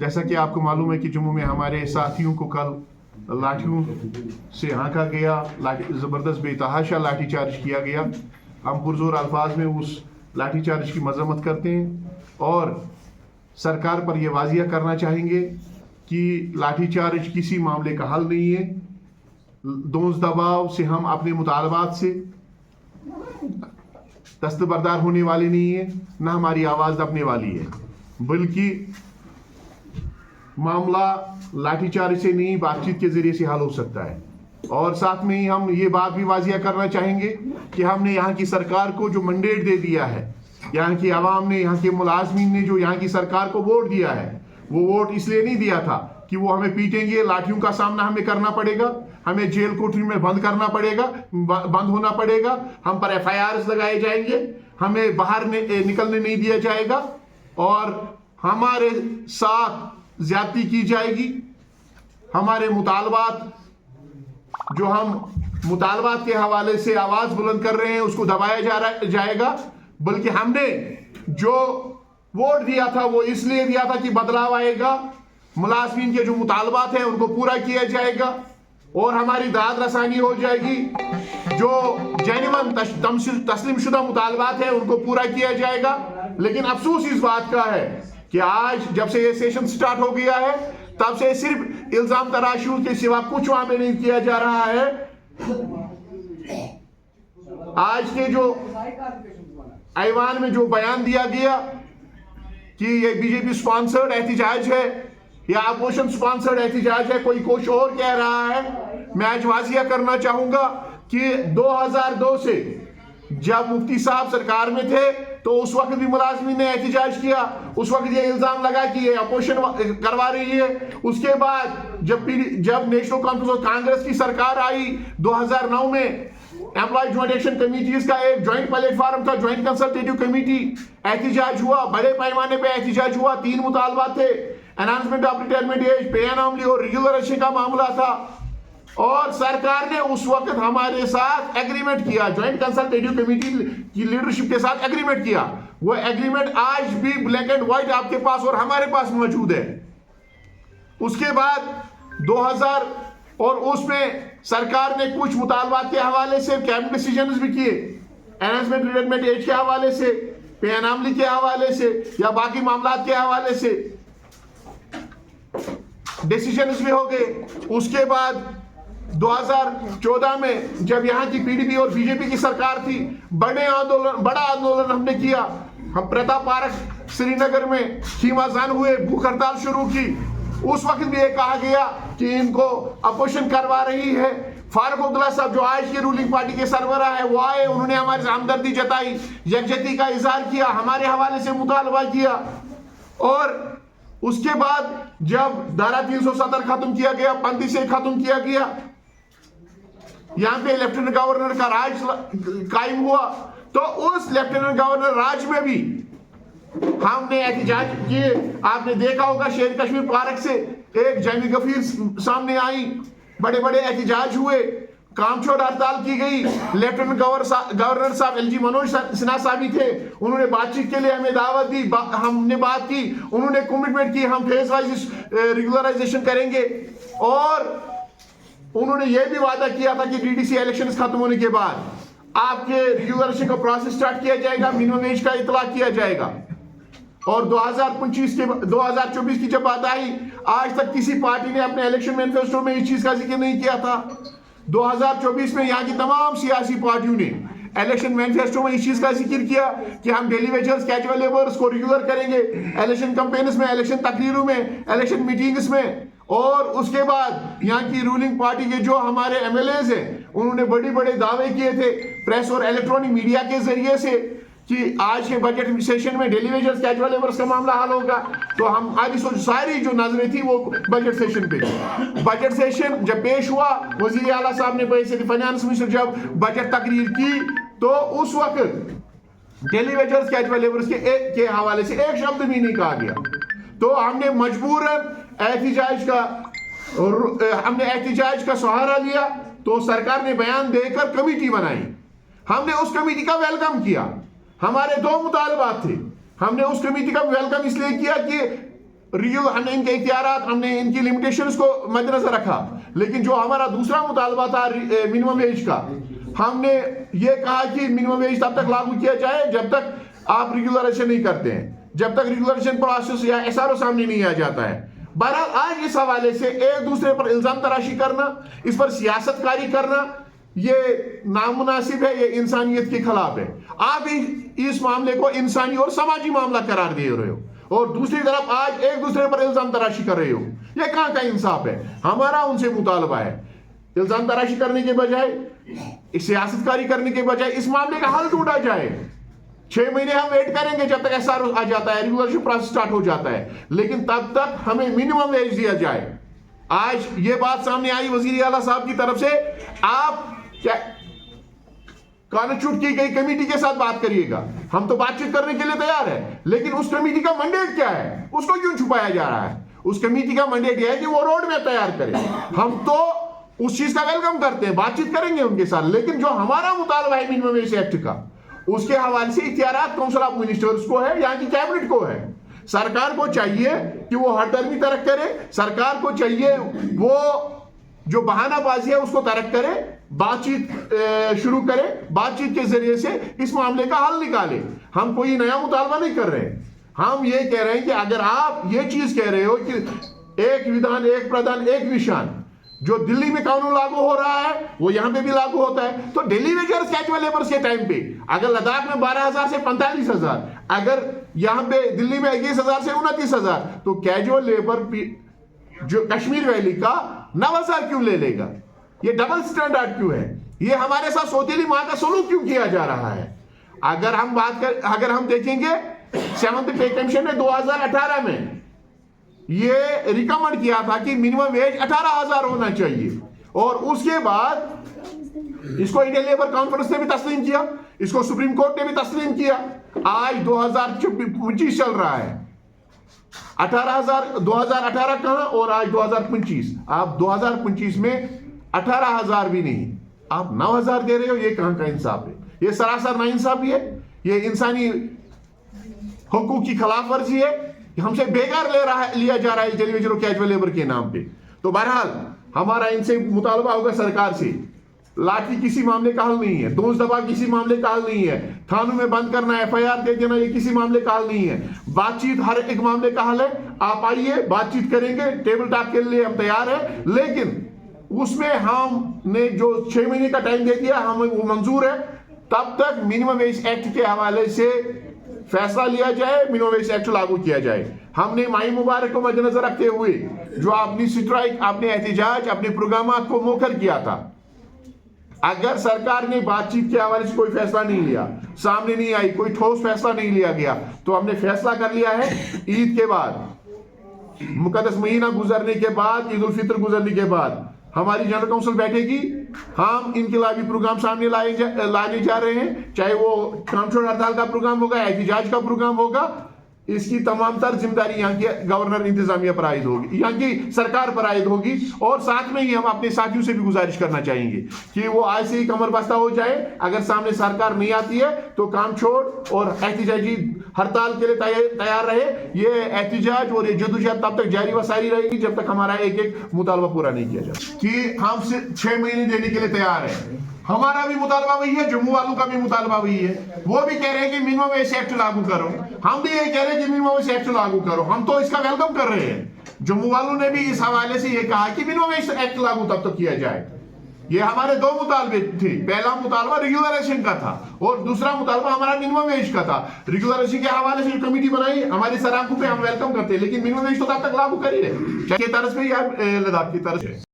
جیسا کہ آپ کو معلوم ہے کہ جموں میں ہمارے ساتھیوں کو کل لاٹھیوں سے ہانکا گیا، زبردست بے تحاشا لاٹھی چارج کیا گیا. ہم پرزور الفاظ میں اس لاٹھی چارج کی مذمت کرتے ہیں اور سرکار پر یہ واضح کرنا چاہیں گے کہ لاٹھی چارج کسی معاملے کا حل نہیں ہے. دونس دباؤ سے ہم اپنے مطالبات سے دستبردار ہونے والے نہیں ہیں، نہ ہماری آواز دبنے والی ہے، بلکہ معاملہ لاٹھی چارج سے نہیں بات چیت کے ذریعے سے حل ہو سکتا ہے. اور ساتھ میں ہی ہم یہ بات بھی واضح کرنا چاہیں گے کہ ہم نے یہاں کی سرکار کو جو منڈیٹ دے دیا ہے، یہاں کی عوام نے، یہاں کے ملازمین نے جو یہاں کی سرکار کو ووٹ دیا ہے، وہ ووٹ اس لیے نہیں دیا تھا کہ وہ ہمیں پیٹیں گے، لاٹھیوں کا سامنا ہمیں کرنا پڑے گا، ہمیں جیل کوٹری میں بند کرنا پڑے گا، بند ہونا پڑے گا، ہم پر FIRs لگائے جائیں گے، ہمیں باہر نکلنے نہیں دیا جائے گا اور ہمارے ساتھ زیادتی کی جائے گی. ہمارے مطالبات جو ہم مطالبات کے حوالے سے آواز بلند کر رہے ہیں اس کو دبایا جائے گا، بلکہ ہم نے جو ووٹ دیا تھا وہ اس لیے دیا تھا کہ بدلاؤ آئے گا، ملازمین کے جو مطالبات ہیں ان کو پورا کیا جائے گا اور ہماری داد رسانی ہو جائے گی. جو جینون تسلیم شدہ مطالبات ہیں ان کو پورا کیا جائے گا. لیکن افسوس اس بات کا ہے کہ آج جب سے یہ سیشن سٹارٹ ہو گیا ہے تب سے صرف الزام تراشیوں کے سوا کچھ وہاں پہ نہیں کیا جا رہا ہے. آج کے جو ایوان میں جو بیان دیا گیا کہ یہ BJP سپانسرڈ احتجاج ہے یا اپوزیشن سپانسرڈ احتجاج ہے، کوئی کچھ اور کہہ رہا ہے. میں آج واضح کرنا چاہوں گا کہ 2002 سے جب مفتی صاحب سرکار میں تھے تو اس وقت بھی ملازمین نے احتجاج کیا، اس وقت یہ الزام لگا کہ یہ اپوزیشن کروا رہی ہے. اس کے بعد جب نیشنل کانفرنس آف کانگریس کی سرکار آئی 2009 میں، امپلائی جوائنٹ ایکشن کمیٹیز کا ایک جوائنٹ پلیٹ فارم تھا، جوائنٹ کنسلٹیٹو کمیٹی، احتجاج ہوا، بڑے پیمانے پہ احتجاج ہوا. 3 مطالبات تھے: enhancement of retirement age, pay anomaly اور ریگولرائزیشن کا معاملہ تھا. اور سرکار نے اس وقت ہمارے ساتھ ایگریمنٹ کیا، جوائنٹ کنسلٹیٹو کمیٹی کی لیڈرشپ کے ساتھ ایگریمنٹ کیا. وہ ایگریمنٹ آج بھی بلیک اینڈ وائٹ آپ کے پاس اور ہمارے پاس موجود ہے. اس کے بعد 2000 اور اس میں سرکار نے کچھ مطالبات کے حوالے سے کیبنٹ ڈیسیجنز بھی کیے، انہانسمنٹ ریٹائرمنٹ ایج کے حوالے سے، پے اناملی کے حوالے سے یا باقی معاملات کے حوالے سے ڈیسیجنز بھی ہو گئے. اس کے بعد 2014 میں جب یہاں کی PDP اور BJP کی سرکار تھی، بڑا آندولن ہم نے کیا. ہم پرتاپ پارک سری نگر میں خیمہ زن ہوئے، بھوک ہڑتال شروع کی. اس وقت بھی یہ کہا گیا کہ ان کو اپوزیشن کروا رہی ہے. فاروق عبداللہ صاحب جو آج کی رولنگ پارٹی کے سربراہ ہیں وہ آئے، انہوں نے ہماری ہمدردی جتائی، یکجہتی کا اظہار کیا، ہمارے حوالے سے مطالبہ کیا. اور اس کے بعد جب دھارا 370 ختم کیا گیا، 35 ختم کیا گیا، یہاں پہ لیفٹیننٹ گورنر کا راج قائم ہوا، تو اس لیفٹیننٹ گورنر راج میں بھی ہم نے احتجاج کیے. آپ نے دیکھا ہوگا شیر کشمیر پارک سے ایک جیمی غفیر سامنے آئی، بڑے بڑے احتجاج ہوئے، کام چھوڑ ہڑتال کی گئی. لیفٹیننٹ گورنر صاحب LG منوج سنہا صاحب بھی تھے، انہوں نے بات چیت کے لیے ہمیں دعوت دی، ہم نے بات کی، انہوں نے کمٹمنٹ کی ہم فیز وائز ریگولرائزیشن کریں گے. اور انہوں نے یہ بھی وعدہ کیا تھا کہ DDC الیکشنز ختم ہونے کے بعد آپ کے ریگولرائزیشن کا پروسیس سٹارٹ کیا جائے گا، منیمم ایج کا اطلاق کیا جائے گا. اور 2024 کی جب بات آئی، آج تک کسی پارٹی نے اپنے الیکشن مینیفیسٹو میں اس چیز کا ذکر نہیں کیا تھا. 2024 میں یہاں کی تمام سیاسی پارٹیوں نے الیکشن مینیفیسٹو میں اس چیز کا ذکر کیا کہ ہم ڈیلی ویجرز کیجول لیبرز کو ریگولر کریں گے الیکشن کمپینز میں، الیکشن تقریروں میں، الیکشن میٹنگز میں. اور اس کے بعد یہاں کی رولنگ پارٹی کے جو ہمارے MLAs ہیں انہوں نے بڑے دعوے کیے تھے پریس اور الیکٹرونک میڈیا کے ذریعے سے کہ آج کے بجٹ سیشن میں ڈیلی ویجرز کیجول لیبرز کا معاملہ حل ہوگا. تو ہم ساری جو نظریں تھی وہ بجٹ سیشن پہ. بجٹ سیشن جب پیش ہوا، وزیر اعلیٰ صاحب نے فائنانس منسٹر جب بجٹ تقریر کی تو اس وقت ڈیلی ویجرز کیجول لیبرز کے حوالے سے ایک شبد بھی نہیں کہا گیا. تو ہم نے مجبوراً احتجاج کا سہارا لیا. تو سرکار نے بیان دے کر کمیٹی بنائی، ہم نے اس کمیٹی کا ویلکم کیا. ہمارے 2 مطالبات تھے، ہم نے اس کمیٹی کا ویلکم اس لیے کیا کہ हमने इनके इख्तियारात, हमने इनकी लिमिटेशंस को मद्देनजर रखा, लेकिन जो हमारा दूसरा मुतालबा था मिनिमम वेज का, हमने ये कहा कि मिनिमम वेज तब तक लागू किया जाए जब तक आप रेगुलराइजेशन नहीं करते हैं, जब तक रेगुलराइजेशन प्रोसेस या एसआरओ सामने नहीं आ जाता है। बहरहाल आज इस हवाले से एक दूसरे पर इल्जाम तराशी करना, इस पर सियासतकारी करना, ये नामुनासिब है, ये इंसानियत के खिलाफ है। आप इस मामले को इंसानी और समाजी मामला करार दे रहे हो और दूसरी तरफ आज एक दूसरे पर इल्जाम तराशी कर रहे हो। ये कहाँ का इंसाफ है? हमारा उनसे मुतालबा है इल्जाम तराशी करने के बजाय, सियासतकारी करने के बजाय इस मामले का हल ढूंढा जाए। 6 महीने हम वेट करेंगे जब तक एसआरओ आ जाता है, रेगुलराइजेशन प्रोसेस स्टार्ट हो जाता है, लेकिन तब तक हमें मिनिमम वेज दिया जाए। आज ये बात सामने आई वजीर आला साहब की तरफ से, आप क्या कॉन्स्टिट्यूट की गई कमेटी के साथ बात करिएगा। हम तो बातचीत करने के लिए तैयार है, लेकिन उस कमेटी का मैंडेट क्या है, उसको क्यों छुपाया जा रहा है? उस कमेटी का मैंडेट यह है कि वो रोड मैप तैयार करे। हम तो उस चीज का वेलकम करते हैं, बातचीत करेंगे उनके साथ, लेकिन जो हमारा मुतालबा है मिनिमम वेज एक्ट का, उसके हवाले से इख्तियारात काउंसिल ऑफ मिनिस्टर्स को है, यहाँ की कैबिनेट को है। सरकार को चाहिए कि वो हर तरफ तरक करे, सरकार को चाहिए वो जो बहानाबाजी है उसको तरक करे, बातचीत शुरू करे, बातचीत के जरिए से इस मामले का हल निकाले। हम कोई नया मुतालबा नहीं कर रहे हैं, हम ये कह रहे हैं कि अगर आप ये चीज कह रहे हो कि एक विधान एक प्रधान एक निशान, जो दिल्ली में कानून लागू हो रहा है वो यहां पे भी लागू होता है, तो डेली वेजर्स कैजुअल लेबर्स के टाइम पे अगर लद्दाख में 12,000 से 45,000, अगर यहां पे दिल्ली में 21,000 से 29,000, तो कैजुअल लेबर जो कश्मीर वैली का 9,000 क्यों ले लेगा? ये डबल स्टैंडर्ड क्यों है? ये हमारे साथ सौतेली मां का सलूक क्यों किया जा रहा है? अगर हम देखेंगे 7th पे कमीशन ने 2018 में ये रिकमेंड किया था कि मिनिमम वेज 18,000 होना चाहिए, और उसके बाद इसको इंडियन लेबर कॉन्फ्रेंस ने भी तस्लीम किया, इसको सुप्रीम कोर्ट ने भी तस्लीम किया। आज 2025 चल रहा है, 2018 कहां और आज 2025। आप 2025 में 18,000 भी नहीं, आप 9,000 दे रहे हो। ये कहां का इंसाफ है? ये सरासर नाइंसाफी है, ये इंसानी हुकूक की खिलाफ वर्जी है, हमसे बेकार लिया जा रहा है डेली वेजर और कैजुअल लेबर के नाम पे। तो बहरहाल हमारा इनसे मुतालबा होगा सरकार से, लाठी किसी मामले का हल नहीं है, दोष दबा किसी मामले का हल नहीं है, थानों में बंद करना, एफआईआर दे देना, ये किसी मामले का हल नहीं है। बातचीत हर एक मामले का हल है। आप आइए, बातचीत करेंगे, टेबल टॉक के लिए हम तैयार हैं, लेकिन उसमें हमने जो 6 महीने का टाइम दे दिया हमें वो मंजूर है। तब तक मिनिमम वेज एक्ट के हवाले से फैसला लिया जाए, मिनिमम वेज एक्ट लागू किया जाए। हमने माही मुबारक को मद्देनजर रखते हुए जो अपनी स्ट्राइक, अपने एहतजाज, अपने प्रोग्राम को मोखर किया था, अगर सरकार ने बातचीत के हवाले से कोई फैसला नहीं लिया, सामने नहीं आई, कोई ठोस फैसला नहीं लिया गया, तो हमने फैसला कर लिया है ईद के बाद, मुकद्दस महीना गुजरने के बाद, ईद उल फितर गुजरने के बाद हमारी जनरल काउंसिल बैठेगी। हम इनकलाबी प्रोग्राम सामने लाने जा रहे हैं, चाहे वो कामचोर हड़ताल का प्रोग्राम होगा, एहतजाज का प्रोग्राम होगा। इसकी तमाम तर जिम्मेदारी यहाँ की गवर्नर इंतजामिया पर आयद होगी, यहाँ की सरकार पर आयद होगी। और साथ में ही हम अपने साथियों से भी गुजारिश करना चाहेंगे कि वो आज से ही कमर बस्ता हो जाए। अगर सामने सरकार नहीं आती है तो काम छोड़ और एहतजाजी हड़ताल के लिए तैयार रहे। ये एहतजाज और ये जदोजहद तब तक जारी व सारी रहेगी जब तक हमारा एक एक मुतालबा पूरा नहीं किया जाता। कि हम 6 महीने देने के लिए तैयार है, हमारा भी मुतालबा वही है, जम्मू वालों का भी मुतालबा वही है। वो भी कह रहे हैं कि मिनिमम वेज एक्ट लागू करो, हम भी ये कह रहे हैं कि मिनिमम वेज एक्ट लागू करो। हम तो इसका वेलकम कर रहे हैं। जम्मू वालों ने भी इस हवाले से ये कहा कि मिनिमम वेज एक्ट लागू तब तक किया जाए। ये हमारे 2 मुतालबे थे, पहला मुतालबा रेगुलराइजेशन का था और दूसरा मुतालबा हमारा मिनिमम वेज का था। रेगुलराइजेशन के हवाले से जो कमेटी बनाई हमारी सराहना पे हम वेलकम करते हैं, लेकिन मिनिमम वेज तो तब तक लागू कर ही रहे, चाहे तरफ पे या लद्दाख की तरफ से।